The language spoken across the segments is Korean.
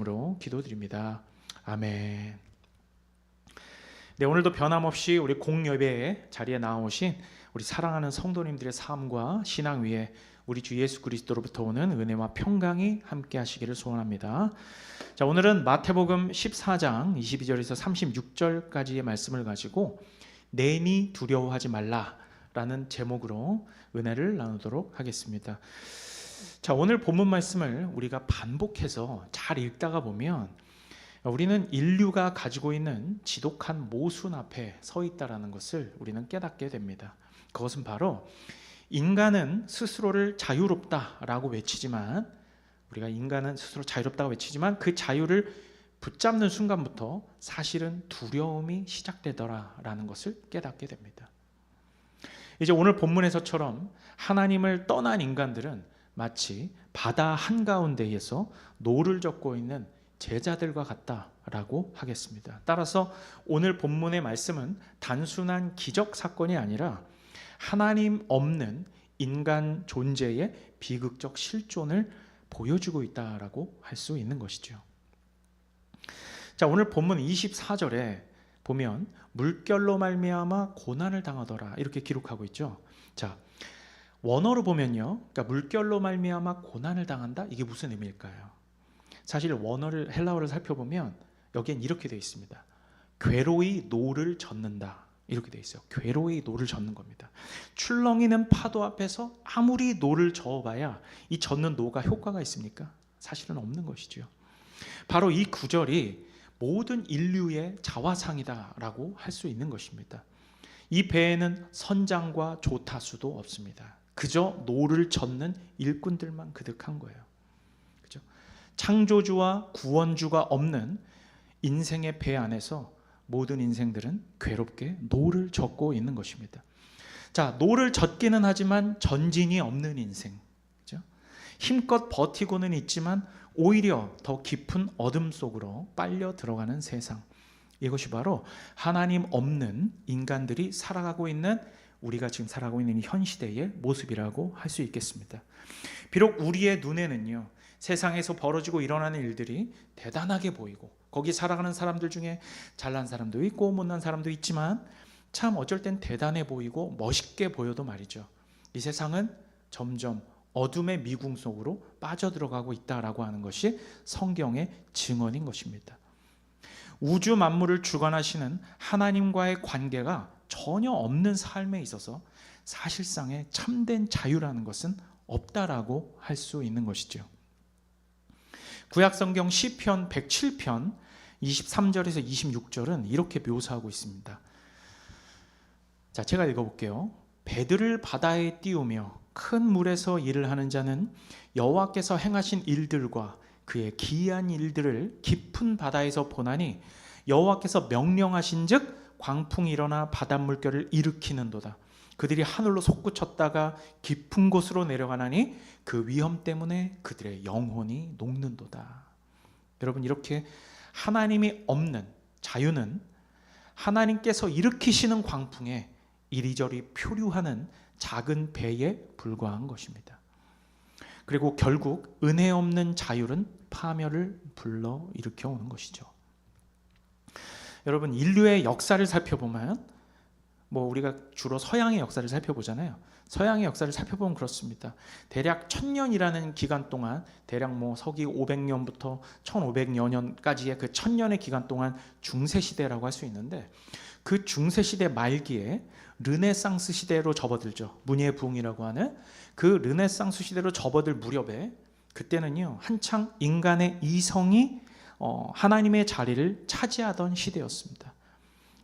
으로 기도드립니다. 아멘. 네, 오늘도 변함없이 우리 공예배 자리에 나오신 우리 사랑하는 성도님들의 삶과 신앙 위에 우리 주 예수 그리스도로부터 오는 은혜와 평강이 함께 하시기를 소원합니다. 자, 오늘은 마태복음 14장 22절에서 36절까지의 말씀을 가지고 내니 두려워하지 말라라는 제목으로 은혜를 나누도록 하겠습니다. 자, 오늘 본문 말씀을 우리가 반복해서 잘 읽다가 보면 우리는 인류가 가지고 있는 지독한 모순 앞에 서 있다라는 것을 우리는 깨닫게 됩니다. 그것은 바로 인간은 스스로를 자유롭다라고 외치지만, 우리가 인간은 스스로 자유롭다고 외치지만 그 자유를 붙잡는 순간부터 사실은 두려움이 시작되더라라는 것을 깨닫게 됩니다. 이제 오늘 본문에서처럼 하나님을 떠난 인간들은 마치 바다 한가운데에서 노를 젓고 있는 제자들과 같다라고 하겠습니다. 따라서 오늘 본문의 말씀은 단순한 기적 사건이 아니라 하나님 없는 인간 존재의 비극적 실존을 보여주고 있다라고 할 수 있는 것이죠. 자, 오늘 본문 24절에 보면 물결로 말미암아 고난을 당하더라 이렇게 기록하고 있죠. 자, 원어로 보면요, 그러니까 물결로 말미암아 고난을 당한다, 이게 무슨 의미일까요? 사실 원어를, 헬라어를 살펴보면 여기엔 이렇게 되어 있습니다. 괴로이 노를 젓는다 이렇게 되어 있어요. 괴로이 노를 젓는 겁니다. 출렁이는 파도 앞에서 아무리 노를 저어봐야 이 젓는 노가 효과가 있습니까? 사실은 없는 것이죠. 바로 이 구절이 모든 인류의 자화상이다라고 할 수 있는 것입니다. 이 배에는 선장과 조타수도 없습니다. 그저 노를 젓는 일꾼들만 그득한 거예요. 그죠? 창조주와 구원주가 없는 인생의 배 안에서 모든 인생들은 괴롭게 노를 젓고 있는 것입니다. 자, 노를 젓기는 하지만 전진이 없는 인생. 그죠? 힘껏 버티고는 있지만 오히려 더 깊은 어둠 속으로 빨려 들어가는 세상. 이것이 바로 하나님 없는 인간들이 살아가고 있는, 우리가 지금 살아가고 있는 현 시대의 모습이라고 할 수 있겠습니다. 비록 우리의 눈에는요, 세상에서 벌어지고 일어나는 일들이 대단하게 보이고 거기 살아가는 사람들 중에 잘난 사람도 있고 못난 사람도 있지만 참 어쩔 땐 대단해 보이고 멋있게 보여도 말이죠, 이 세상은 점점 어둠의 미궁 속으로 빠져들어가고 있다라고 하는 것이 성경의 증언인 것입니다. 우주 만물을 주관하시는 하나님과의 관계가 전혀 없는 삶에 있어서 사실상의 참된 자유라는 것은 없다라고 할 수 있는 것이죠. 구약성경 시편 107편 23절에서 26절은 이렇게 묘사하고 있습니다. 자, 제가 읽어볼게요. 배들을 바다에 띄우며 큰 물에서 일을 하는 자는 여호와께서 행하신 일들과 그의 기이한 일들을 깊은 바다에서 보나니 여호와께서 명령하신즉 광풍이 일어나 바닷물결을 일으키는도다. 그들이 하늘로 솟구쳤다가 깊은 곳으로 내려가나니 그 위험 때문에 그들의 영혼이 녹는도다. 여러분, 이렇게 하나님이 없는 자유는 하나님께서 일으키시는 광풍에 이리저리 표류하는 작은 배에 불과한 것입니다. 그리고 결국 은혜 없는 자유는 파멸을 불러일으켜 오는 것이죠. 여러분, 인류의 역사를 살펴보면 우리가 주로 서양의 역사를 살펴보잖아요. 서양의 역사를 살펴보면 그렇습니다. 대략 1000년이라는 기간 동안, 대략 서기 500년부터 1500년까지의 그 1000년의 기간 동안 중세시대라고 할 수 있는데, 그 중세시대 말기에 르네상스 시대로 접어들죠. 문예의 부흥이라고 하는 그 르네상스 시대로 접어들 무렵에, 그때는요 한창 인간의 이성이 하나님의 자리를 차지하던 시대였습니다.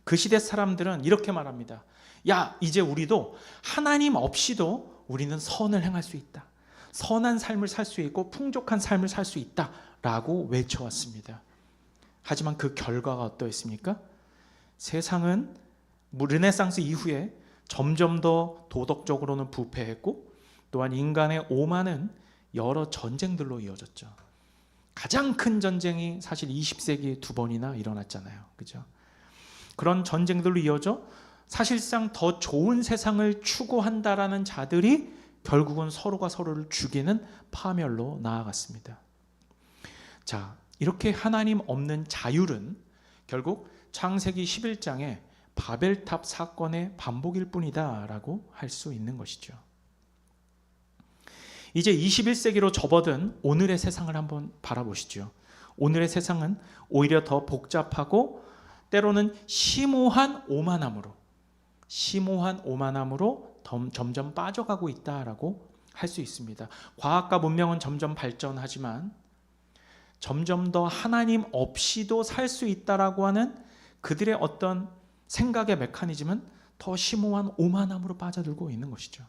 그 시대 사람들은 이렇게 말합니다. 야, 이제 우리도 하나님 없이도 우리는 선을 행할 수 있다. 선한 삶을 살 수 있고 풍족한 삶을 살 수 있다 라고 외쳐왔습니다. 하지만 그 결과가 어떠했습니까? 세상은 르네상스 이후에 점점 더 도덕적으로는 부패했고, 또한 인간의 오만은 여러 전쟁들로 이어졌죠. 가장 큰 전쟁이 사실 20세기에 2번이나 일어났잖아요. 그죠? 그런 전쟁들로 이어져 사실상 더 좋은 세상을 추구한다라는 자들이 결국은 서로가 서로를 죽이는 파멸로 나아갔습니다. 자, 이렇게 하나님 없는 자율은 결국 창세기 11장의 바벨탑 사건의 반복일 뿐이다 라고 할 수 있는 것이죠. 이제 21세기로 접어든 오늘의 세상을 한번 바라보시죠. 오늘의 세상은 오히려 더 복잡하고 때로는 심오한 오만함으로 점점 빠져가고 있다라고 할 수 있습니다. 과학과 문명은 점점 발전하지만 점점 더 하나님 없이도 살 수 있다라고 하는 그들의 어떤 생각의 메커니즘은 더 심오한 오만함으로 빠져들고 있는 것이죠.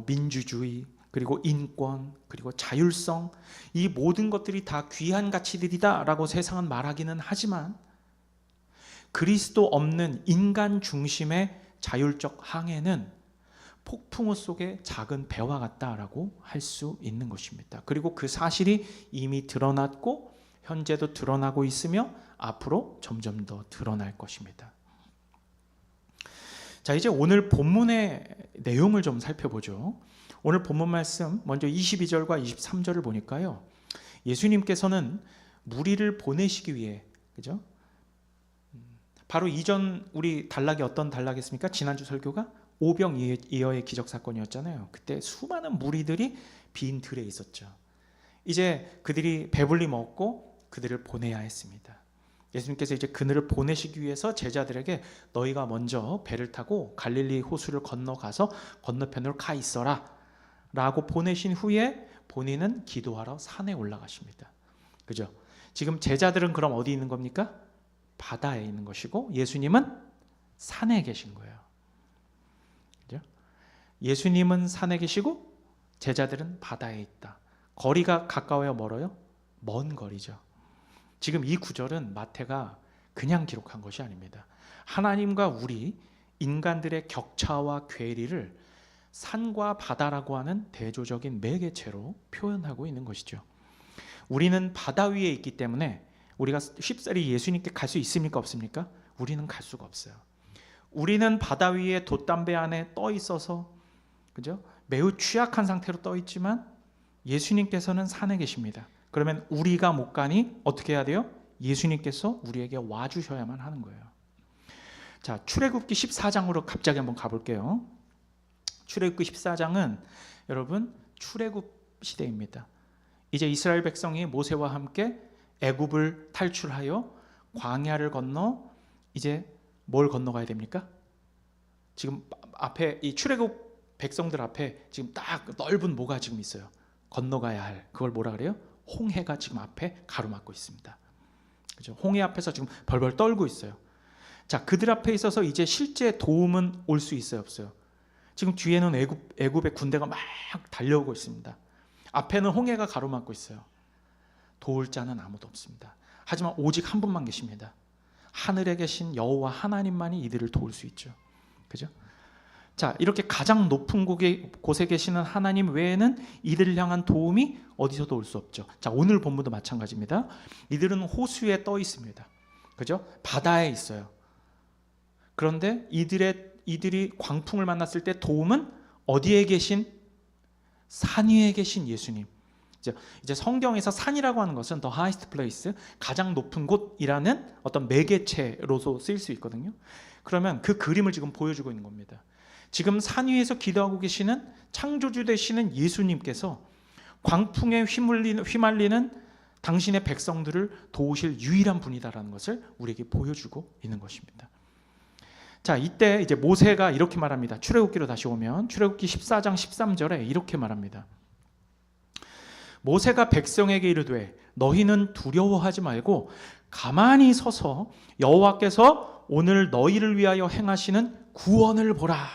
민주주의, 그리고 인권, 그리고 자율성, 이 모든 것들이 다 귀한 가치들이다라고 세상은 말하기는 하지만 그리스도 없는 인간 중심의 자율적 항해는 폭풍우 속의 작은 배와 같다라고 할 수 있는 것입니다. 그리고 그 사실이 이미 드러났고 현재도 드러나고 있으며 앞으로 점점 더 드러날 것입니다. 자, 이제 오늘 본문의 내용을 좀 살펴보죠. 오늘 본문 말씀 먼저 22절과 23절을 보니까요. 예수님께서는 무리를 보내시기 위해, 그죠? 바로 이전 우리 단락이 어떤 단락이었습니까? 지난주 설교가 오병이어의 기적 사건이었잖아요. 그때 수많은 무리들이 빈 들에 있었죠. 이제 그들이 배불리 먹고 그들을 보내야 했습니다. 예수님께서 이제 그들을 보내시기 위해서 제자들에게 너희가 먼저 배를 타고 갈릴리 호수를 건너가서 건너편으로 가 있어라 라고 보내신 후에 본인은 기도하러 산에 올라가십니다. 그죠? 지금 제자들은 그럼 어디 있는 겁니까? 바다에 있는 것이고 예수님은 산에 계신 거예요. 그죠? 예수님은 산에 계시고 제자들은 바다에 있다. 거리가 가까워요, 멀어요? 먼 거리죠. 지금 이 구절은 마태가 그냥 기록한 것이 아닙니다. 하나님과 우리 인간들의 격차와 괴리를 산과 바다라고 하는 대조적인 매개체로 표현하고 있는 것이죠. 우리는 바다 위에 있기 때문에 우리가 쉽사리 예수님께 갈 수 있습니까? 없습니까? 우리는 갈 수가 없어요. 우리는 바다 위에 돛담배 안에 떠 있어서, 그죠? 매우 취약한 상태로 떠 있지만 예수님께서는 산에 계십니다. 그러면 우리가 못 가니 어떻게 해야 돼요? 예수님께서 우리에게 와주셔야만 하는 거예요. 자, 출애굽기 14장으로 갑자기 한번 가볼게요. 출애굽기 14장은 여러분 출애굽 시대입니다. 이제 이스라엘 백성이 모세와 함께 애굽을 탈출하여 광야를 건너 이제 뭘 건너가야 됩니까? 지금 앞에 이 출애굽 백성들 앞에 지금 딱 넓은 뭐가 지금 있어요. 건너가야 할 그걸 뭐라 그래요? 홍해가 지금 앞에 가로막고 있습니다. 그죠? 홍해 앞에서 지금 벌벌 떨고 있어요. 자, 그들 앞에 있어서 이제 실제 도움은 올 수 있어요, 없어요? 지금 뒤에는 애굽의 군대가 막 달려오고 있습니다. 앞에는 홍해가 가로막고 있어요. 도울 자는 아무도 없습니다. 하지만 오직 한 분만 계십니다. 하늘에 계신 여호와 하나님만이 이들을 도울 수 있죠. 그죠? 자, 이렇게 가장 높은 곳에 계시는 하나님 외에는 이들을 향한 도움이 어디서도 올 수 없죠. 자, 오늘 본문도 마찬가지입니다. 이들은 호수에 떠 있습니다. 그죠? 바다에 있어요. 그런데 이들이 광풍을 만났을 때 도움은 어디에 계신? 산 위에 계신 예수님. 이제 성경에서 산이라고 하는 것은 the highest place, 가장 높은 곳이라는 어떤 매개체로서 쓰일 수 있거든요. 그러면 그 그림을 지금 보여주고 있는 겁니다. 지금 산 위에서 기도하고 계시는 창조주 되시는 예수님께서 광풍에 휘말리는 당신의 백성들을 도우실 유일한 분이다라는 것을 우리에게 보여주고 있는 것입니다. 자, 이때 이제 모세가 이렇게 말합니다. 출애굽기로 다시 오면 출애굽기 14장 13절에 이렇게 말합니다. 모세가 백성에게 이르되 너희는 두려워하지 말고 가만히 서서 여호와께서 오늘 너희를 위하여 행하시는 구원을 보라.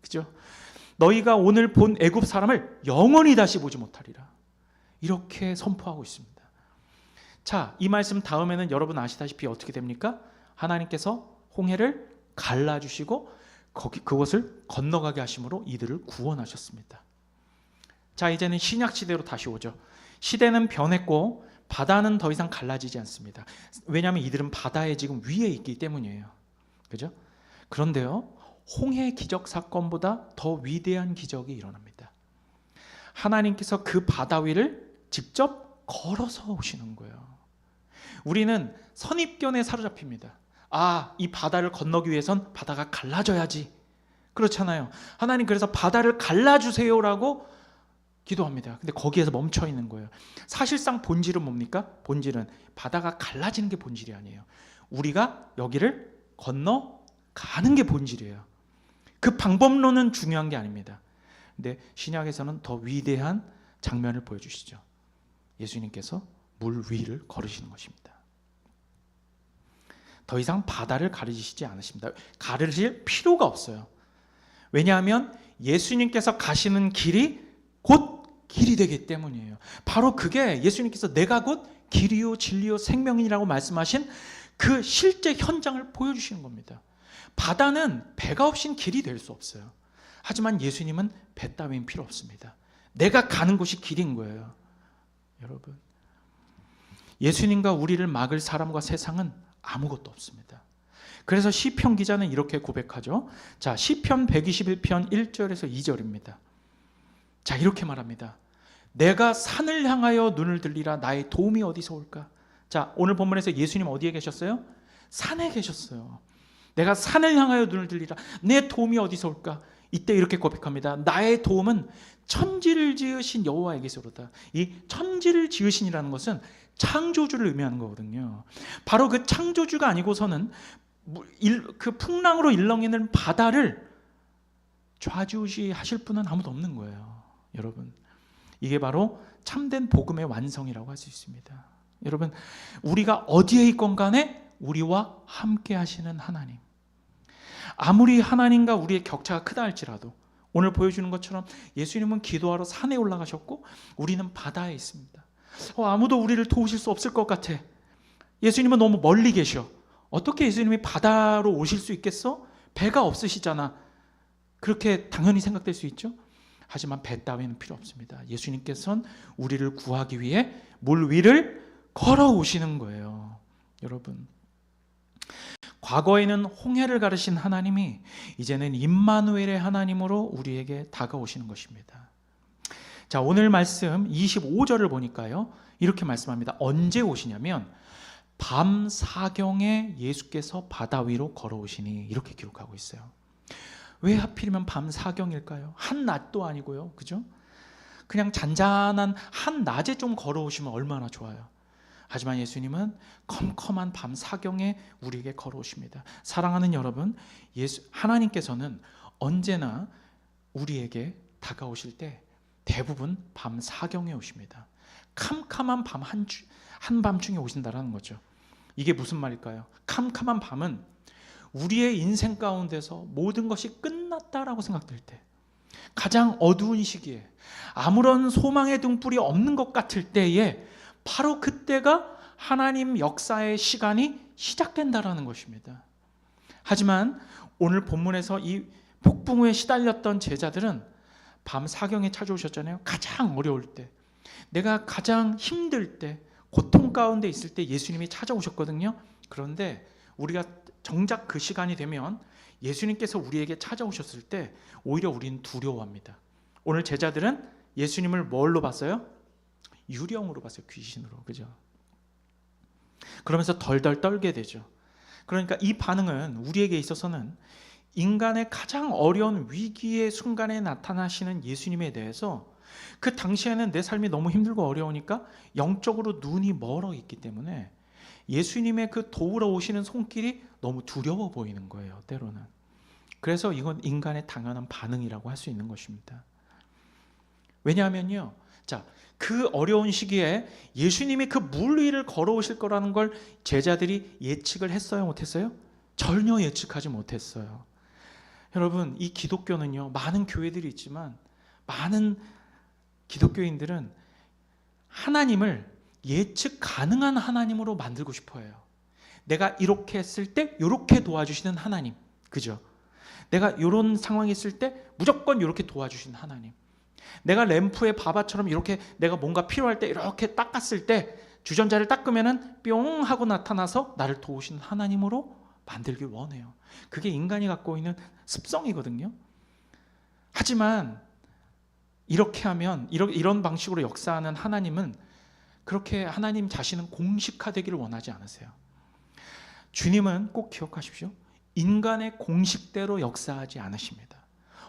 그죠? 너희가 오늘 본 애굽 사람을 영원히 다시 보지 못하리라. 이렇게 선포하고 있습니다. 자, 이 말씀 다음에는 여러분 아시다시피 어떻게 됩니까? 하나님께서 홍해를 갈라주시고 그것을 건너가게 하심으로 이들을 구원하셨습니다. 자, 이제는 신약 시대로 다시 오죠. 시대는 변했고 바다는 더 이상 갈라지지 않습니다. 왜냐하면 이들은 바다의 지금 위에 있기 때문이에요. 그죠? 그런데요, 홍해 기적 사건보다 더 위대한 기적이 일어납니다. 하나님께서 그 바다 위를 직접 걸어서 오시는 거예요. 우리는 선입견에 사로잡힙니다. 아, 이 바다를 건너기 위해선 바다가 갈라져야지. 그렇잖아요. 하나님 그래서 바다를 갈라주세요라고 기도합니다. 근데 거기에서 멈춰 있는 거예요. 사실상 본질은 뭡니까? 본질은 바다가 갈라지는 게 본질이 아니에요. 우리가 여기를 건너가는 게 본질이에요. 그 방법론은 중요한 게 아닙니다. 근데 신약에서는 더 위대한 장면을 보여주시죠. 예수님께서 물 위를 걸으시는 것입니다. 더 이상 바다를 가르치시지 않으십니다. 가르칠 필요가 없어요. 왜냐하면 예수님께서 가시는 길이 곧 길이 되기 때문이에요. 바로 그게 예수님께서 내가 곧 길이요 진리요 생명이라고 말씀하신 그 실제 현장을 보여주시는 겁니다. 바다는 배가 없인 길이 될 수 없어요. 하지만 예수님은 배 따윈 필요 없습니다. 내가 가는 곳이 길인 거예요. 여러분, 예수님과 우리를 막을 사람과 세상은 아무것도 없습니다. 그래서 시편 기자는 이렇게 고백하죠. 자, 시편 121편 1절에서 2절입니다. 자, 이렇게 말합니다. 내가 산을 향하여 눈을 들리라. 나의 도움이 어디서 올까? 자, 오늘 본문에서 예수님 어디에 계셨어요? 산에 계셨어요. 내가 산을 향하여 눈을 들리라. 내 도움이 어디서 올까? 이때 이렇게 고백합니다. 나의 도움은 천지를 지으신 여호와에게서로다. 이 천지를 지으신이라는 것은 창조주를 의미하는 거거든요. 바로 그 창조주가 아니고서는 그 풍랑으로 일렁이는 바다를 좌지우지하실 분은 아무도 없는 거예요. 여러분, 이게 바로 참된 복음의 완성이라고 할 수 있습니다. 여러분, 우리가 어디에 있건 간에 우리와 함께 하시는 하나님, 아무리 하나님과 우리의 격차가 크다 할지라도 오늘 보여주는 것처럼 예수님은 기도하러 산에 올라가셨고 우리는 바다에 있습니다. 아무도 우리를 도우실 수 없을 것 같아. 예수님은 너무 멀리 계셔. 어떻게 예수님이 바다로 오실 수 있겠어? 배가 없으시잖아. 그렇게 당연히 생각될 수 있죠. 하지만 배 따위는 필요 없습니다. 예수님께서는 우리를 구하기 위해 물 위를 걸어오시는 거예요. 여러분, 과거에는 홍해를 가르신 하나님이 이제는 임마누엘의 하나님으로 우리에게 다가오시는 것입니다. 자, 오늘 말씀 25절을 보니까요, 이렇게 말씀합니다. 언제 오시냐면 밤 사경에 예수께서 바다 위로 걸어오시니, 이렇게 기록하고 있어요. 왜 하필이면 밤 사경일까요? 한낮도 아니고요, 그죠? 그냥 잔잔한 한낮에 좀 걸어오시면 얼마나 좋아요. 하지만 예수님은 컴컴한 밤 사경에 우리에게 걸어오십니다. 사랑하는 여러분, 하나님께서는 언제나 우리에게 다가오실 때 대부분 밤 사경에 오십니다. 캄캄한 밤 한밤중에 오신다라는 거죠. 이게 무슨 말일까요? 캄캄한 밤은 우리의 인생 가운데서 모든 것이 끝났다라고 생각될 때, 가장 어두운 시기에 아무런 소망의 등불이 없는 것 같을 때에 바로 그때가 하나님 역사의 시간이 시작된다라는 것입니다. 하지만 오늘 본문에서 이 폭풍우에 시달렸던 제자들은 밤 사경에 찾아오셨잖아요. 가장 어려울 때, 내가 가장 힘들 때, 고통 가운데 있을 때 예수님이 찾아오셨거든요. 그런데 우리가 정작 그 시간이 되면 예수님께서 우리에게 찾아오셨을 때 오히려 우리는 두려워합니다. 오늘 제자들은 예수님을 뭘로 봤어요? 유령으로 봤어요. 귀신으로. 그죠? 그러면서 덜덜 떨게 되죠. 그러니까 이 반응은 우리에게 있어서는 인간의 가장 어려운 위기의 순간에 나타나시는 예수님에 대해서, 그 당시에는 내 삶이 너무 힘들고 어려우니까 영적으로 눈이 멀어 있기 때문에 예수님의 그 도우러 오시는 손길이 너무 두려워 보이는 거예요, 때로는. 그래서 이건 인간의 당연한 반응이라고 할 수 있는 것입니다. 왜냐하면요, 자, 그 어려운 시기에 예수님이 그 물 위를 걸어오실 거라는 걸 제자들이 예측을 했어요, 못했어요? 전혀 예측하지 못했어요. 여러분, 이 기독교는요, 많은 교회들이 있지만 많은 기독교인들은 하나님을 예측 가능한 하나님으로 만들고 싶어 해요. 내가 이렇게 했을 때 이렇게 도와주시는 하나님, 그죠? 내가 이런 상황이 있을 때 무조건 이렇게 도와주시는 하나님, 내가 램프의 바바처럼 이렇게 내가 뭔가 필요할 때 이렇게 닦았을 때 주전자를 닦으면은 뿅 하고 나타나서 나를 도우시는 하나님으로 만들길 원해요. 그게 인간이 갖고 있는 습성이거든요. 하지만 이렇게 하면, 이런 방식으로 역사하는 하나님은 그렇게 하나님 자신은 공식화되기를 원하지 않으세요. 주님은 꼭 기억하십시오. 인간의 공식대로 역사하지 않으십니다.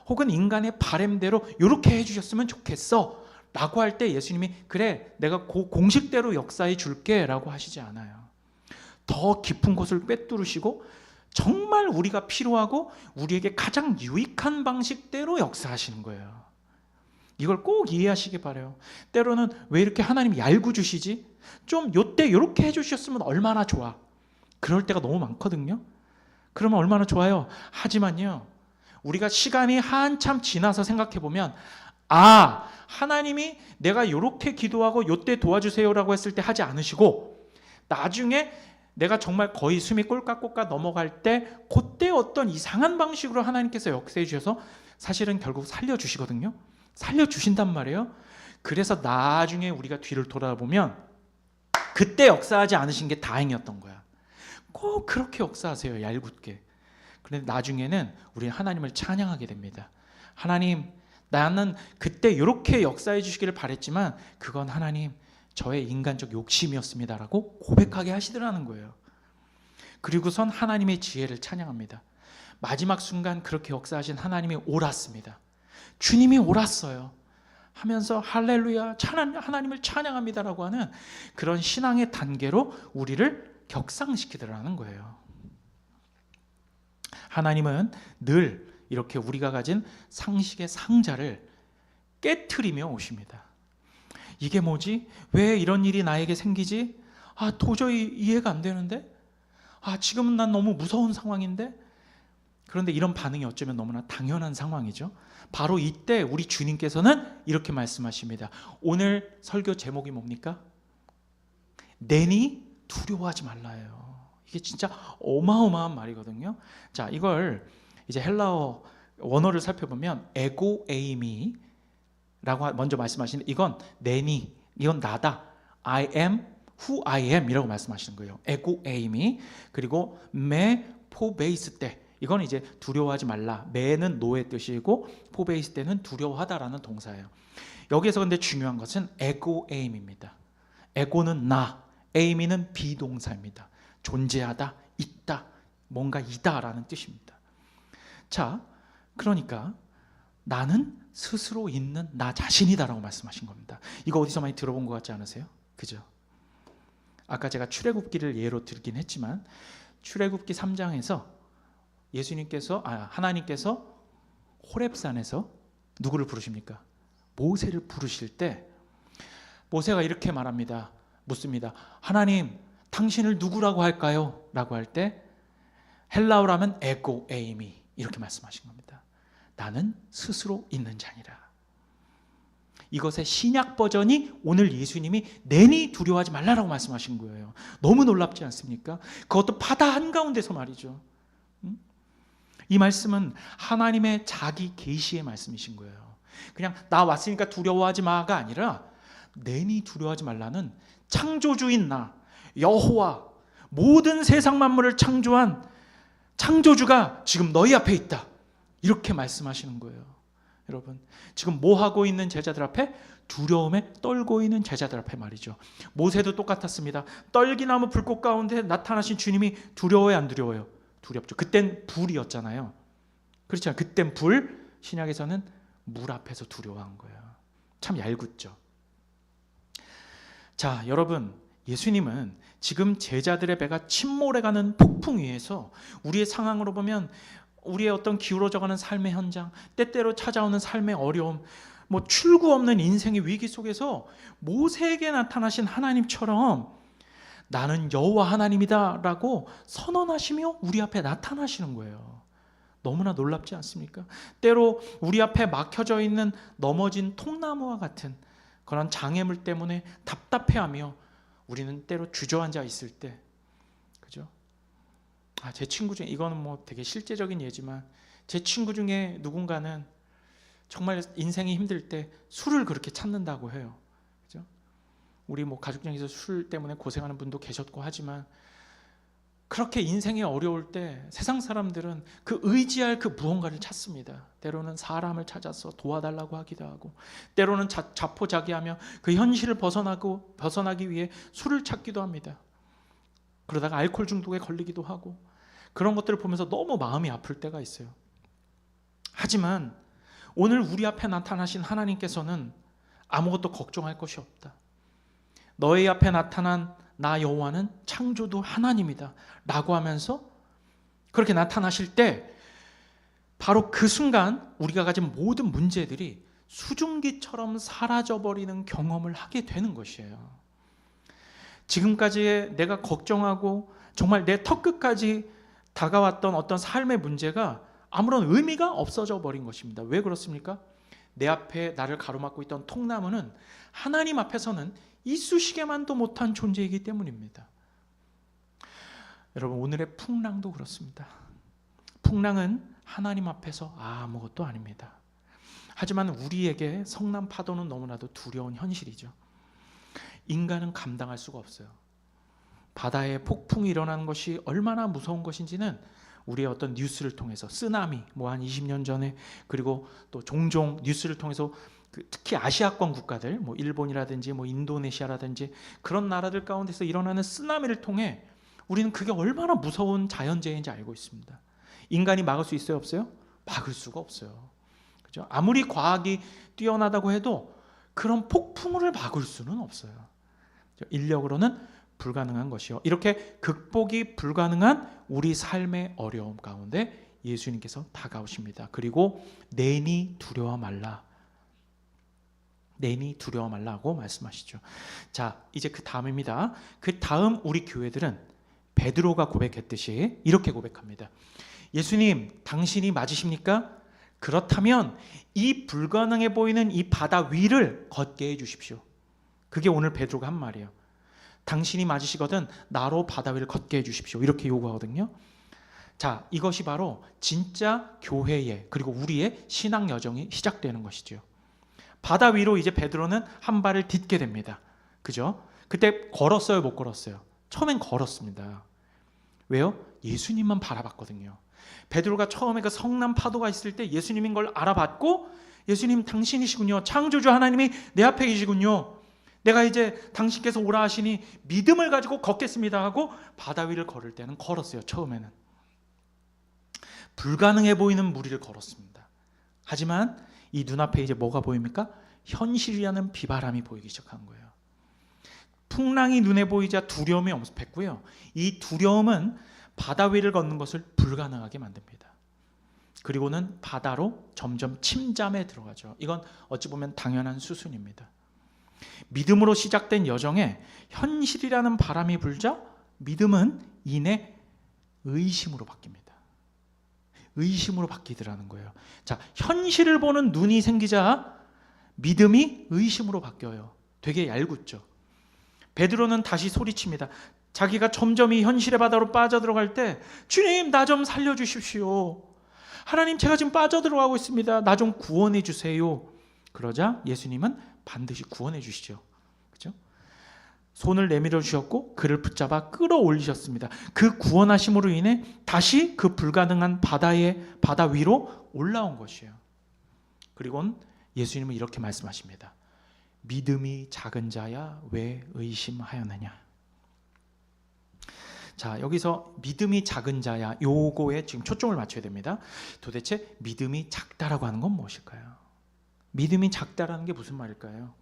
혹은 인간의 바램대로 이렇게 해주셨으면 좋겠어 라고 할 때 예수님이 그래 내가 그 공식대로 역사해 줄게 라고 하시지 않아요. 더 깊은 곳을 꿰뚫으시고 정말 우리가 필요하고 우리에게 가장 유익한 방식대로 역사하시는 거예요. 이걸 꼭 이해하시기 바라요. 때로는 왜 이렇게 하나님이 얄고 주시지? 좀 요때 이렇게 해주셨으면 얼마나 좋아. 그럴 때가 너무 많거든요. 그러면 얼마나 좋아요. 하지만요, 우리가 시간이 한참 지나서 생각해보면 하나님이 내가 이렇게 기도하고 요때 도와주세요라고 했을 때 하지 않으시고 나중에 내가 정말 거의 숨이 꼴깍꼴깍 넘어갈 때 그때 어떤 이상한 방식으로 하나님께서 역사해 주셔서 사실은 결국 살려주시거든요. 살려주신단 말이에요. 그래서 나중에 우리가 뒤를 돌아보면 그때 역사하지 않으신 게 다행이었던 거야. 꼭 그렇게 역사하세요. 얄궂게. 그런데 나중에는 우리는 하나님을 찬양하게 됩니다. 하나님, 나는 그때 이렇게 역사해 주시기를 바랬지만 그건 하나님 저의 인간적 욕심이었습니다라고 고백하게 하시더라는 거예요. 그리고선 하나님의 지혜를 찬양합니다. 마지막 순간 그렇게 역사하신 하나님이 옳았습니다. 주님이 옳았어요 하면서 할렐루야 하나님을 찬양합니다라고 하는 그런 신앙의 단계로 우리를 격상시키더라는 거예요. 하나님은 늘 이렇게 우리가 가진 상식의 상자를 깨트리며 오십니다. 이게 뭐지? 왜 이런 일이 나에게 생기지? 도저히 이해가 안 되는데? 지금은 난 너무 무서운 상황인데? 그런데 이런 반응이 어쩌면 너무나 당연한 상황이죠. 바로 이때 우리 주님께서는 이렇게 말씀하십니다. 오늘 설교 제목이 뭡니까? 내니 두려워하지 말라예요. 이게 진짜 어마어마한 말이거든요. 자, 이걸 이제 헬라어 원어를 살펴보면 에고 에이미라고 먼저 말씀하시는데 이건 내니, 이건 나다. I am who I am 이라고 말씀하시는 거예요. 에고 에이미. 그리고 메 포베이스 때 이건 이제 두려워하지 말라. 메는 노의 뜻이고 포베이스 때는 두려워하다라는 동사예요. 여기에서 근데 중요한 것은 에고 에임입니다. 에고는 나, 에이미는 비동사입니다. 존재하다, 있다, 뭔가 이다라는 뜻입니다. 자, 그러니까 나는 스스로 있는 나 자신이다라고 말씀하신 겁니다. 이거 어디서 많이 들어본 것 같지 않으세요? 그죠? 아까 제가 출애굽기를 예로 들긴 했지만 출애굽기 3장에서 하나님께서 호렙산에서 누구를 부르십니까? 모세를 부르실 때 모세가 이렇게 말합니다. 묻습니다. 하나님, 당신을 누구라고 할까요? 라고 할 때 헬라어로 하면 에고 에이미 이렇게 말씀하신 겁니다. 나는 스스로 있는 자니라. 이것의 신약 버전이 오늘 예수님이 내니 두려워하지 말라라고 말씀하신 거예요. 너무 놀랍지 않습니까? 그것도 바다 한가운데서 말이죠. 이 말씀은 하나님의 자기 계시의 말씀이신 거예요. 그냥 나 왔으니까 두려워하지 마가 아니라 내니 두려워하지 말라는 창조주인 나 여호와 모든 세상 만물을 창조한 창조주가 지금 너희 앞에 있다. 이렇게 말씀하시는 거예요. 여러분, 지금 뭐 하고 있는 제자들 앞에? 두려움에 떨고 있는 제자들 앞에 말이죠. 모세도 똑같았습니다. 떨기나무 불꽃 가운데 나타나신 주님이 두려워요, 안 두려워요? 두렵죠. 그땐 불이었잖아요. 그렇죠. 그땐 불, 신약에서는 물 앞에서 두려워한 거예요. 참 얄궂죠. 자, 여러분, 예수님은 지금 제자들의 배가 침몰해가는 폭풍 위에서 우리의 상황으로 보면 우리의 어떤 기울어져가는 삶의 현장, 때때로 찾아오는 삶의 어려움, 출구 없는 인생의 위기 속에서 모세에게 나타나신 하나님처럼 나는 여호와 하나님이다 라고 선언하시며 우리 앞에 나타나시는 거예요. 너무나 놀랍지 않습니까? 때로 우리 앞에 막혀져 있는 넘어진 통나무와 같은 그런 장애물 때문에 답답해하며 우리는 때로 주저앉아 있을 때, 그죠? 제 친구 중에, 이거는 되게 실제적인 예지만 제 친구 중에 누군가는 정말 인생이 힘들 때 술을 그렇게 찾는다고 해요. 그죠? 우리 가족 중에서 술 때문에 고생하는 분도 계셨고 하지만 그렇게 인생이 어려울 때 세상 사람들은 그 의지할 그 무언가를 찾습니다. 때로는 사람을 찾아서 도와달라고 하기도 하고, 때로는 자포자기하며 그 현실을 벗어나기 위해 술을 찾기도 합니다. 그러다가 알코올 중독에 걸리기도 하고, 그런 것들을 보면서 너무 마음이 아플 때가 있어요. 하지만 오늘 우리 앞에 나타나신 하나님께서는 아무것도 걱정할 것이 없다. 너희 앞에 나타난 나 여호와는 창조주 하나님이다 라고 하면서 그렇게 나타나실 때 바로 그 순간 우리가 가진 모든 문제들이 수증기처럼 사라져버리는 경험을 하게 되는 것이에요. 지금까지 내가 걱정하고 정말 내 턱끝까지 다가왔던 어떤 삶의 문제가 아무런 의미가 없어져 버린 것입니다. 왜 그렇습니까? 내 앞에 나를 가로막고 있던 통나무는 하나님 앞에서는 이쑤시개만도 못한 존재이기 때문입니다. 여러분, 오늘의 풍랑도 그렇습니다. 풍랑은 하나님 앞에서 아무것도 아닙니다. 하지만 우리에게 성난 파도는 너무나도 두려운 현실이죠. 인간은 감당할 수가 없어요. 바다에 폭풍이 일어나는 것이 얼마나 무서운 것인지는 우리의 어떤 뉴스를 통해서, 쓰나미 한 20년 전에, 그리고 또 종종 뉴스를 통해서 특히 아시아권 국가들, 일본이라든지 인도네시아라든지 그런 나라들 가운데서 일어나는 쓰나미를 통해 우리는 그게 얼마나 무서운 자연재해인지 알고 있습니다. 인간이 막을 수 있어요, 없어요? 막을 수가 없어요. 그죠? 아무리 과학이 뛰어나다고 해도 그런 폭풍을 막을 수는 없어요. 인력으로는 불가능한 것이요. 이렇게 극복이 불가능한 우리 삶의 어려움 가운데 예수님께서 다가오십니다. 그리고 내니 두려워 말라. 내니 두려워 말라고 말씀하시죠. 자, 이제 그 다음입니다. 그 다음 우리 교회들은 베드로가 고백했듯이 이렇게 고백합니다. 예수님, 당신이 맞으십니까? 그렇다면 이 불가능해 보이는 이 바다 위를 걷게 해 주십시오. 그게 오늘 베드로가 한 말이에요. 당신이 맞으시거든 나로 바다 위를 걷게 해 주십시오. 이렇게 요구하거든요. 자, 이것이 바로 진짜 교회의, 그리고 우리의 신앙 여정이 시작되는 것이죠. 바다 위로 이제 베드로는 한 발을 딛게 됩니다. 그죠? 그때 걸었어요, 못 걸었어요? 처음엔 걸었습니다. 왜요? 예수님만 바라봤거든요. 베드로가 처음에 그 성난 파도가 있을 때 예수님인 걸 알아봤고, 예수님 당신이시군요. 창조주 하나님이 내 앞에 계시군요. 내가 이제 당신께서 오라 하시니 믿음을 가지고 걷겠습니다 하고 바다 위를 걸을 때는 걸었어요. 처음에는 불가능해 보이는 무리를 걸었습니다. 하지만 이 눈앞에 이제 뭐가 보입니까? 현실이라는 비바람이 보이기 시작한 거예요. 풍랑이 눈에 보이자 두려움이 엄습했고요. 이 두려움은 바다 위를 걷는 것을 불가능하게 만듭니다. 그리고는 바다로 점점 침잠에 들어가죠. 이건 어찌 보면 당연한 수순입니다. 믿음으로 시작된 여정에 현실이라는 바람이 불자 믿음은 이내 의심으로 바뀝니다. 의심으로 바뀌더라는 거예요. 자, 현실을 보는 눈이 생기자 믿음이 의심으로 바뀌어요. 되게 얄궂죠. 베드로는 다시 소리칩니다. 자기가 점점 이 현실의 바다로 빠져들어갈 때, 주님, 나 좀 살려주십시오. 하나님, 제가 지금 빠져들어가고 있습니다. 나 좀 구원해 주세요. 그러자 예수님은 반드시 구원해 주시죠. 그렇죠? 손을 내밀어 주셨고 그를 붙잡아 끌어올리셨습니다. 그 구원하심으로 인해 다시 그 불가능한 바다 위로 올라온 것이에요. 그리고는 예수님은 이렇게 말씀하십니다. 믿음이 작은 자야 왜 의심하였느냐. 자, 여기서 믿음이 작은 자야, 요거에 지금 초점을 맞춰야 됩니다. 도대체 믿음이 작다라고 하는 건 무엇일까요? 믿음이 작다라는 게 무슨 말일까요?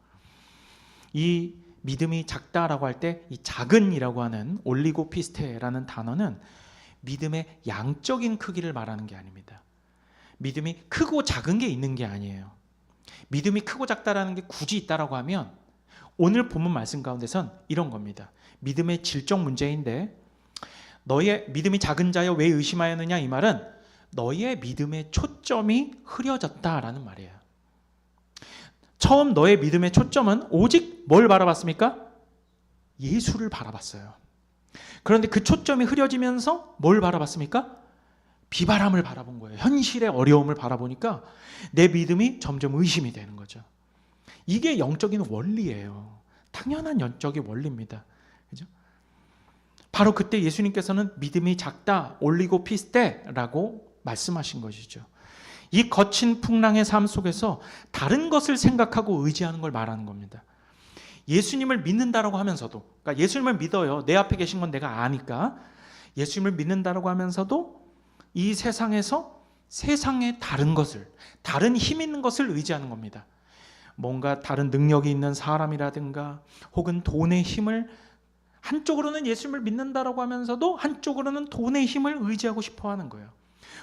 이 믿음이 작다라고 할 때 이 작은이라고 하는 올리고피스테라는 단어는 믿음의 양적인 크기를 말하는 게 아닙니다. 믿음이 크고 작은 게 있는 게 아니에요. 믿음이 크고 작다라는 게 굳이 있다라고 하면 오늘 본문 말씀 가운데선 이런 겁니다. 믿음의 질적 문제인데, 너의 믿음이 작은 자여 왜 의심하였느냐, 이 말은 너의 믿음의 초점이 흐려졌다라는 말이에요. 처음 너의 믿음의 초점은 오직 뭘 바라봤습니까? 예수를 바라봤어요. 그런데 그 초점이 흐려지면서 뭘 바라봤습니까? 비바람을 바라본 거예요. 현실의 어려움을 바라보니까 내 믿음이 점점 의심이 되는 거죠. 이게 영적인 원리예요. 당연한 영적인 원리입니다. 그죠? 바로 그때 예수님께서는 믿음이 작다 올리고 피스테라고 말씀하신 것이죠. 이 거친 풍랑의 삶 속에서 다른 것을 생각하고 의지하는 걸 말하는 겁니다. 예수님을 믿는다라고 하면서도, 그러니까 예수님을 믿어요. 내 앞에 계신 건 내가 아니까. 예수님을 믿는다라고 하면서도 이 세상에서 세상의 다른 것을, 다른 힘 있는 것을 의지하는 겁니다. 뭔가 다른 능력이 있는 사람이라든가 혹은 돈의 힘을, 한쪽으로는 예수님을 믿는다라고 하면서도 한쪽으로는 돈의 힘을 의지하고 싶어 하는 거예요.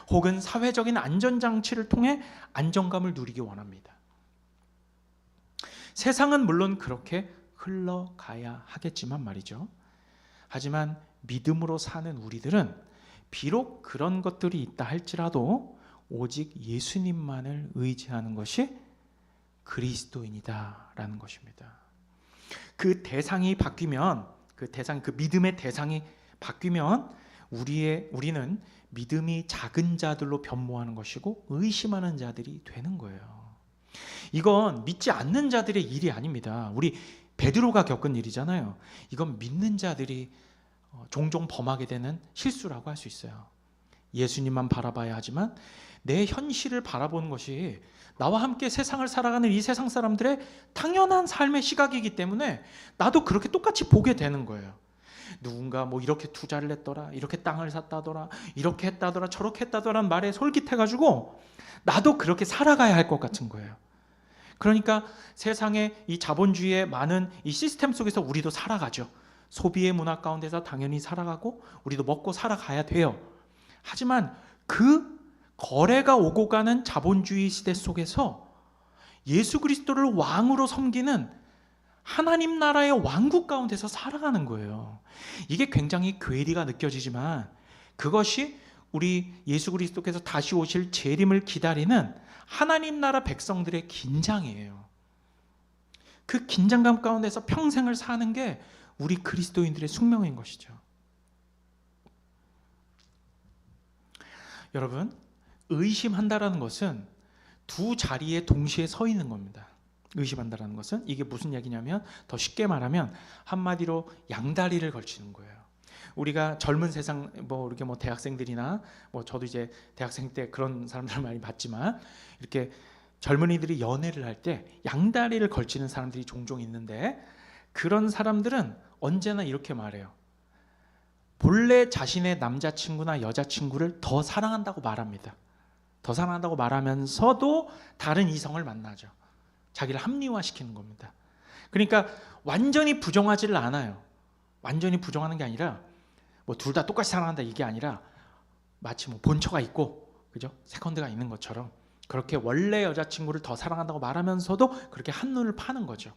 혹은 사회적인 안전장치를 통해 안정감을 누리기 원합니다. 세상은 물론 그렇게 흘러가야 하겠지만 말이죠. 하지만 믿음으로 사는 우리들은 비록 그런 것들이 있다 할지라도 오직 예수님만을 의지하는 것이 그리스도인이다라는 것입니다. 그 대상이 바뀌면, 그 믿음의 대상이 바뀌면 우리는 믿음이 작은 자들로 변모하는 것이고 의심하는 자들이 되는 거예요. 이건 믿지 않는 자들의 일이 아닙니다. 우리 베드로가 겪은 일이잖아요. 이건 믿는 자들이 종종 범하게 되는 실수라고 할 수 있어요. 예수님만 바라봐야 하지만 내 현실을 바라보는 것이 나와 함께 세상을 살아가는 이 세상 사람들의 당연한 삶의 시각이기 때문에 나도 그렇게 똑같이 보게 되는 거예요. 누군가 뭐 이렇게 투자를 했더라, 이렇게 땅을 샀다더라, 이렇게 했다더라, 저렇게 했다더라는 말에 솔깃해가지고 나도 그렇게 살아가야 할 것 같은 거예요. 그러니까 세상의 이 자본주의의 많은 이 시스템 속에서 우리도 살아가죠. 소비의 문화 가운데서 당연히 살아가고 우리도 먹고 살아가야 돼요. 하지만 그 거래가 오고 가는 자본주의 시대 속에서 예수 그리스도를 왕으로 섬기는 하나님 나라의 왕국 가운데서 살아가는 거예요. 이게 굉장히 괴리가 느껴지지만 그것이 우리 예수 그리스도께서 다시 오실 재림을 기다리는 하나님 나라 백성들의 긴장이에요. 그 긴장감 가운데서 평생을 사는 게 우리 그리스도인들의 숙명인 것이죠. 여러분, 의심한다라는 것은 두 자리에 동시에 서 있는 겁니다. 의심한다라는 것은 이게 무슨 얘기냐면, 더 쉽게 말하면 한마디로 양다리를 걸치는 거예요. 우리가 젊은 세상, 이렇게 대학생들이나 저도 이제 대학생 때 그런 사람들 많이 봤지만, 이렇게 젊은이들이 연애를 할 때 양다리를 걸치는 사람들이 종종 있는데, 그런 사람들은 언제나 이렇게 말해요. 본래 자신의 남자친구나 여자친구를 더 사랑한다고 말합니다. 더 사랑한다고 말하면서도 다른 이성을 만나죠. 자기를 합리화시키는 겁니다. 그러니까 완전히 부정하지를 않아요. 완전히 부정하는 게 아니라 둘 다 똑같이 사랑한다 이게 아니라 마치 본처가 있고, 그죠? 세컨드가 있는 것처럼 그렇게 원래 여자친구를 더 사랑한다고 말하면서도 그렇게 한눈을 파는 거죠.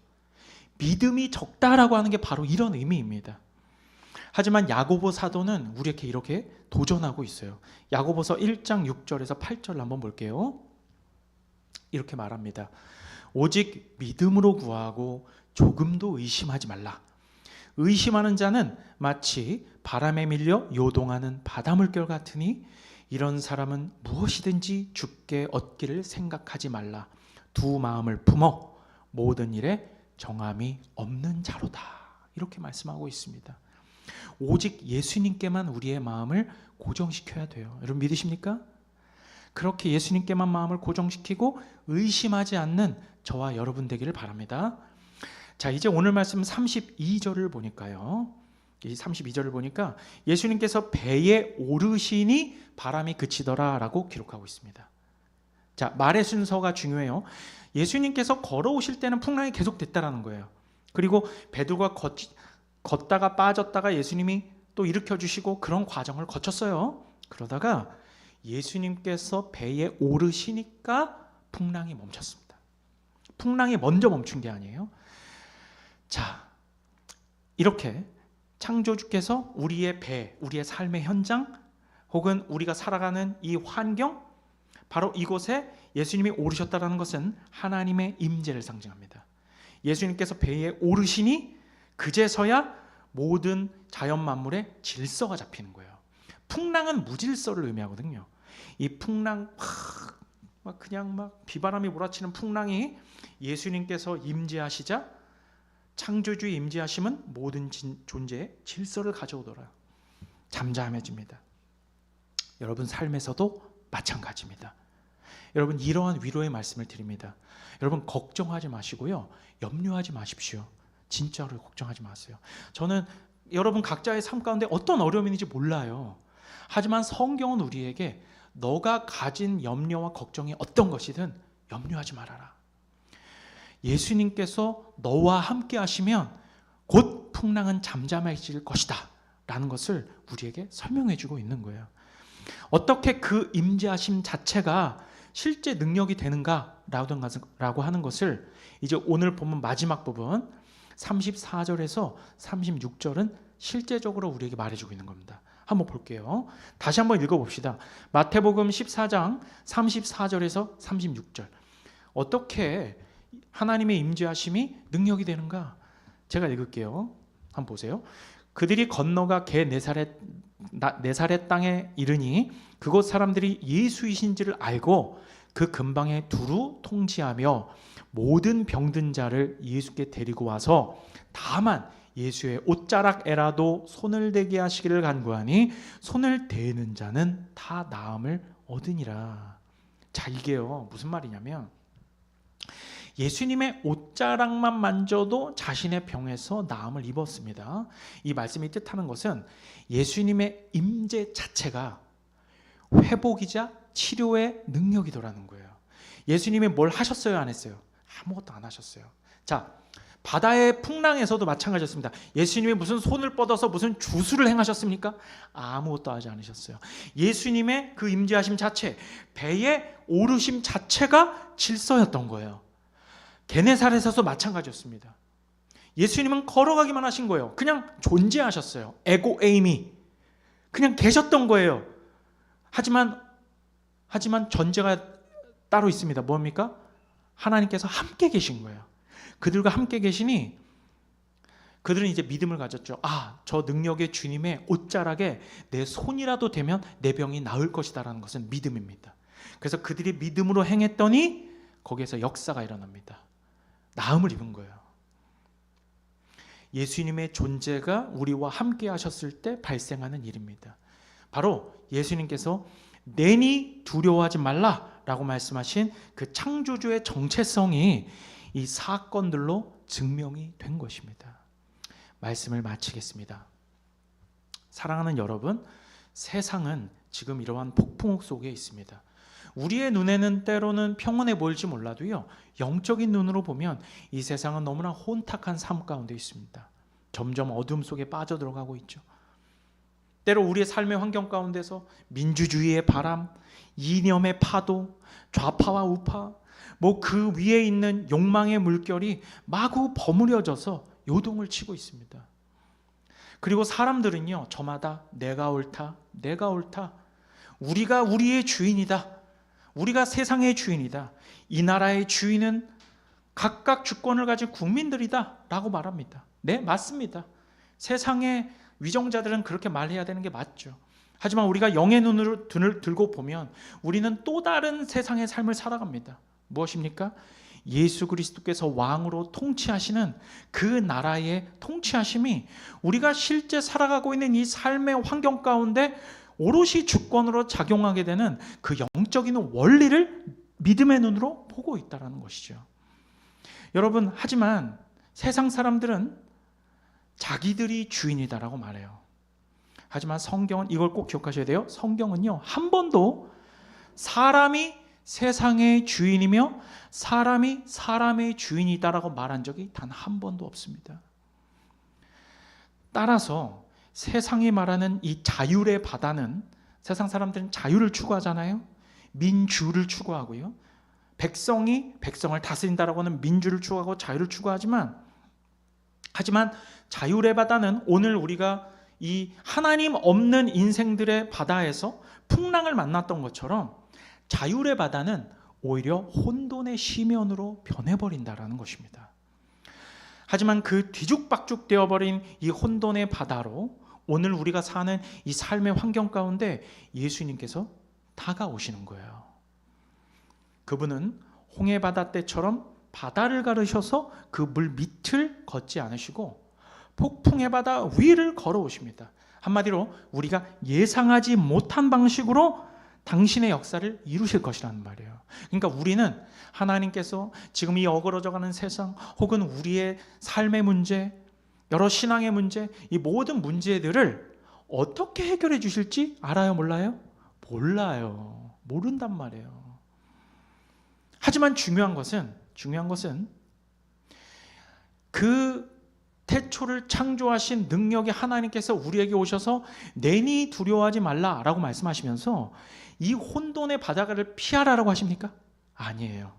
믿음이 적다라고 하는 게 바로 이런 의미입니다. 하지만 야고보 사도는 우리에게 이렇게 도전하고 있어요. 야고보서 1장 6절에서 8절 한번 볼게요. 이렇게 말합니다. 오직 믿음으로 구하고 조금도 의심하지 말라. 의심하는 자는 마치 바람에 밀려 요동하는 바닷물결 같으니 이런 사람은 무엇이든지 주께 얻기를 생각하지 말라. 두 마음을 품어 모든 일에 정함이 없는 자로다. 이렇게 말씀하고 있습니다. 오직 예수님께만 우리의 마음을 고정시켜야 돼요. 여러분 믿으십니까? 그렇게 예수님께만 마음을 고정시키고 의심하지 않는 저와 여러분 되기를 바랍니다. 자, 이제 오늘 말씀 32절을 보니까요. 이 32절을 보니까 예수님께서 배에 오르시니 바람이 그치더라라고 기록하고 있습니다. 자, 말의 순서가 중요해요. 예수님께서 걸어오실 때는 풍랑이 계속됐다라는 거예요. 그리고 베드로가 걷다가 빠졌다가 예수님이 또 일으켜주시고 그런 과정을 거쳤어요. 그러다가 예수님께서 배에 오르시니까 풍랑이 멈췄습니다. 풍랑이 먼저 멈춘 게 아니에요. 자, 이렇게 창조주께서 우리의 배, 우리의 삶의 현장 혹은 우리가 살아가는 이 환경, 바로 이곳에 예수님이 오르셨다는 것은 하나님의 임재를 상징합니다. 예수님께서 배에 오르시니 그제서야 모든 자연 만물의 질서가 잡히는 거예요. 풍랑은 무질서를 의미하거든요. 이 풍랑 그냥 비바람이 몰아치는 풍랑이 예수님께서 임재하시자 창조주의 임재하심은 모든 존재의 질서를 가져오더라. 잠잠해집니다. 여러분 삶에서도 마찬가지입니다. 여러분 이러한 위로의 말씀을 드립니다. 여러분 걱정하지 마시고요. 염려하지 마십시오. 진짜로 걱정하지 마세요. 저는 여러분 각자의 삶 가운데 어떤 어려움이 있는지 몰라요. 하지만 성경은 우리에게 너가 가진 염려와 걱정이 어떤 것이든 염려하지 말아라. 예수님께서 너와 함께 하시면 곧 풍랑은 잠잠해질 것이다 라는 것을 우리에게 설명해 주고 있는 거예요. 어떻게 그 임재하심 자체가 실제 능력이 되는가라고 하는 것을 이제 오늘 본문 마지막 부분 34절에서 36절은 실제적으로 우리에게 말해주고 있는 겁니다. 한번 볼게요. 다시 한번 읽어봅시다. 마태복음 14장 34절에서 36절. 어떻게 하나님의 임재하심이 능력이 되는가? 제가 읽을게요. 한번 보세요. 그들이 건너가 개 네사렛 땅에 이르니 그곳 사람들이 예수이신지를 알고 그 근방에 두루 통치하며 모든 병든 자를 예수께 데리고 와서 다만 예수의 옷자락에라도 손을 대게 하시기를 간구하니 손을 대는 자는 다 나음을 얻으니라. 자, 이게요 무슨 말이냐면 예수님의 옷자락만 만져도 자신의 병에서 나음을 입었습니다. 이 말씀이 뜻하는 것은 예수님의 임재 자체가 회복이자 치료의 능력이더라는 거예요. 예수님이 뭘 하셨어요? 안 했어요? 아무것도 안 하셨어요. 자, 바다의 풍랑에서도 마찬가지였습니다. 예수님이 무슨 손을 뻗어서 무슨 주술을 행하셨습니까? 아무것도 하지 않으셨어요. 예수님의 그 임재하심 자체, 배에 오르심 자체가 질서였던 거예요. 게네사렛에서도 마찬가지였습니다. 예수님은 걸어가기만 하신 거예요. 그냥 존재하셨어요. 에고 에이미 그냥 계셨던 거예요. 하지만 전제가 따로 있습니다. 뭡니까? 하나님께서 함께 계신 거예요. 그들과 함께 계시니 그들은 이제 믿음을 가졌죠. 아, 저 능력의 주님의 옷자락에 내 손이라도 대면 내 병이 나을 것이다라는 것은 믿음입니다. 그래서 그들이 믿음으로 행했더니 거기에서 역사가 일어납니다. 나음을 입은 거예요. 예수님의 존재가 우리와 함께 하셨을 때 발생하는 일입니다. 바로 예수님께서 내니 두려워하지 말라라고 말씀하신 그 창조주의 정체성이 이 사건들로 증명이 된 것입니다. 말씀을 마치겠습니다. 사랑하는 여러분, 세상은 지금 이러한 폭풍 속에 있습니다. 우리의 눈에는 때로는 평온해 보일지 몰라도요, 영적인 눈으로 보면 이 세상은 너무나 혼탁한 삶 가운데 있습니다. 점점 어둠 속에 빠져들어가고 있죠. 때로 우리의 삶의 환경 가운데서 민주주의의 바람, 이념의 파도, 좌파와 우파, 그 위에 있는 욕망의 물결이 마구 버무려져서 요동을 치고 있습니다. 그리고 사람들은요, 저마다 내가 옳다, 내가 옳다, 우리가 우리의 주인이다, 우리가 세상의 주인이다, 이 나라의 주인은 각각 주권을 가진 국민들이다 라고 말합니다. 네, 맞습니다. 세상의 위정자들은 그렇게 말해야 되는 게 맞죠. 하지만 우리가 영의 눈을 들고 보면 우리는 또 다른 세상의 삶을 살아갑니다. 무엇입니까? 예수 그리스도께서 왕으로 통치하시는 그 나라의 통치하심이 우리가 실제 살아가고 있는 이 삶의 환경 가운데 오롯이 주권으로 작용하게 되는 그 영적인 원리를 믿음의 눈으로 보고 있다는 것이죠. 여러분, 하지만 세상 사람들은 자기들이 주인이다라고 말해요. 하지만 성경은 이걸 꼭 기억하셔야 돼요. 성경은요, 한 번도 사람이 세상의 주인이며 사람이 사람의 주인이다라고 말한 적이 단 한 번도 없습니다. 따라서 세상이 말하는 이 자율의 바다는, 세상 사람들은 자유를 추구하잖아요. 민주를 추구하고요. 백성이 백성을 다스린다라고 하는 민주를 추구하고 자유를 추구하지만, 하지만 자율의 바다는 오늘 우리가 이 하나님 없는 인생들의 바다에서 풍랑을 만났던 것처럼 자율의 바다는 오히려 혼돈의 시면으로 변해버린다라는 것입니다. 하지만 그 뒤죽박죽 되어버린 이 혼돈의 바다로 오늘 우리가 사는 이 삶의 환경 가운데 예수님께서 다가오시는 거예요. 그분은 홍해바다 때처럼 바다를 가르셔서 그 물 밑을 걷지 않으시고 폭풍의 바다 위를 걸어오십니다. 한마디로 우리가 예상하지 못한 방식으로 당신의 역사를 이루실 것이라는 말이에요. 그러니까 우리는 하나님께서 지금 이 어그러져가는 세상 혹은 우리의 삶의 문제, 여러 신앙의 문제, 이 모든 문제들을 어떻게 해결해 주실지 알아요? 몰라요? 몰라요. 모른단 말이에요. 하지만 중요한 것은 그 태초를 창조하신 능력의 하나님께서 우리에게 오셔서 내니 두려워하지 말라라고 말씀하시면서 이 혼돈의 바다를 피하라라고 하십니까? 아니에요.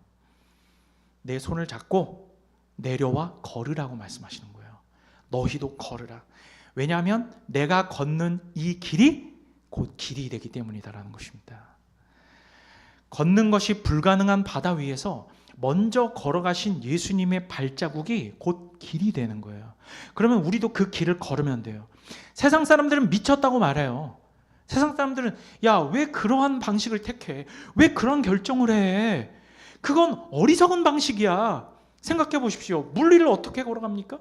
내 손을 잡고 내려와 걸으라고 말씀하시는 거예요. 너희도 걸으라. 왜냐하면 내가 걷는 이 길이 곧 길이 되기 때문이다라는 것입니다. 걷는 것이 불가능한 바다 위에서 먼저 걸어가신 예수님의 발자국이 곧 길이 되는 거예요. 그러면 우리도 그 길을 걸으면 돼요. 세상 사람들은 미쳤다고 말해요. 세상 사람들은 야, 왜 그러한 방식을 택해? 왜 그런 결정을 해? 그건 어리석은 방식이야. 생각해 보십시오. 물리를 어떻게 걸어갑니까?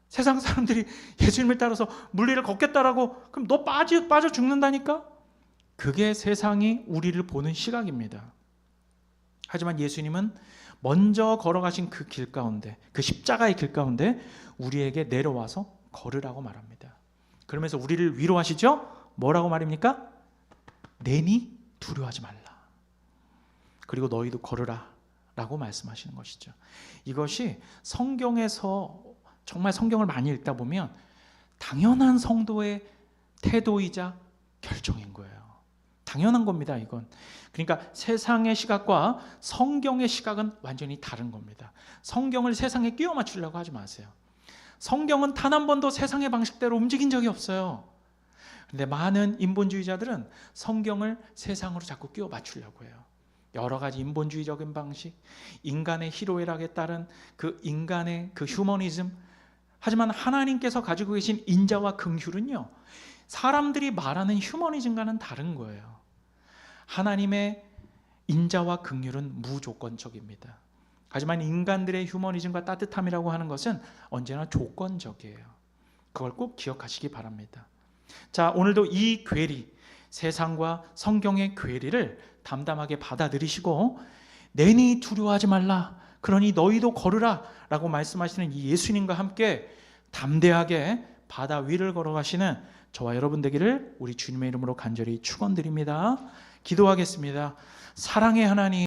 세상 사람들이 예수님을 따라서 물리를 걷겠다라고 그럼 너 빠져 죽는다니까? 그게 세상이 우리를 보는 시각입니다. 하지만 예수님은 먼저 걸어가신 그 길 가운데, 그 십자가의 길 가운데 우리에게 내려와서 걸으라고 말합니다. 그러면서 우리를 위로하시죠? 뭐라고 말입니까? 내니 두려워하지 말라. 그리고 너희도 걸으라 라고 말씀하시는 것이죠. 이것이 성경에서 정말 성경을 많이 읽다 보면 당연한 성도의 태도이자 결정인 거예요. 당연한 겁니다, 이건. 그러니까 세상의 시각과 성경의 시각은 완전히 다른 겁니다. 성경을 세상에 끼워 맞추려고 하지 마세요. 성경은 단 한 번도 세상의 방식대로 움직인 적이 없어요. 그런데 많은 인본주의자들은 성경을 세상으로 자꾸 끼워 맞추려고 해요. 여러 가지 인본주의적인 방식, 인간의 희로애락에 따른 그 인간의 그 휴머니즘. 하지만 하나님께서 가지고 계신 인자와 긍휼은요, 사람들이 말하는 휴머니즘과는 다른 거예요. 하나님의 인자와 긍휼은 무조건적입니다. 하지만 인간들의 휴머니즘과 따뜻함이라고 하는 것은 언제나 조건적이에요. 그걸 꼭 기억하시기 바랍니다. 자, 오늘도 이 괴리, 세상과 성경의 괴리를 담담하게 받아들이시고 내니 두려워하지 말라, 그러니 너희도 걸으라 라고 말씀하시는 이 예수님과 함께 담대하게 바다 위를 걸어가시는 저와 여러분 되기를 우리 주님의 이름으로 간절히 축원드립니다. 기도하겠습니다. 사랑의 하나님,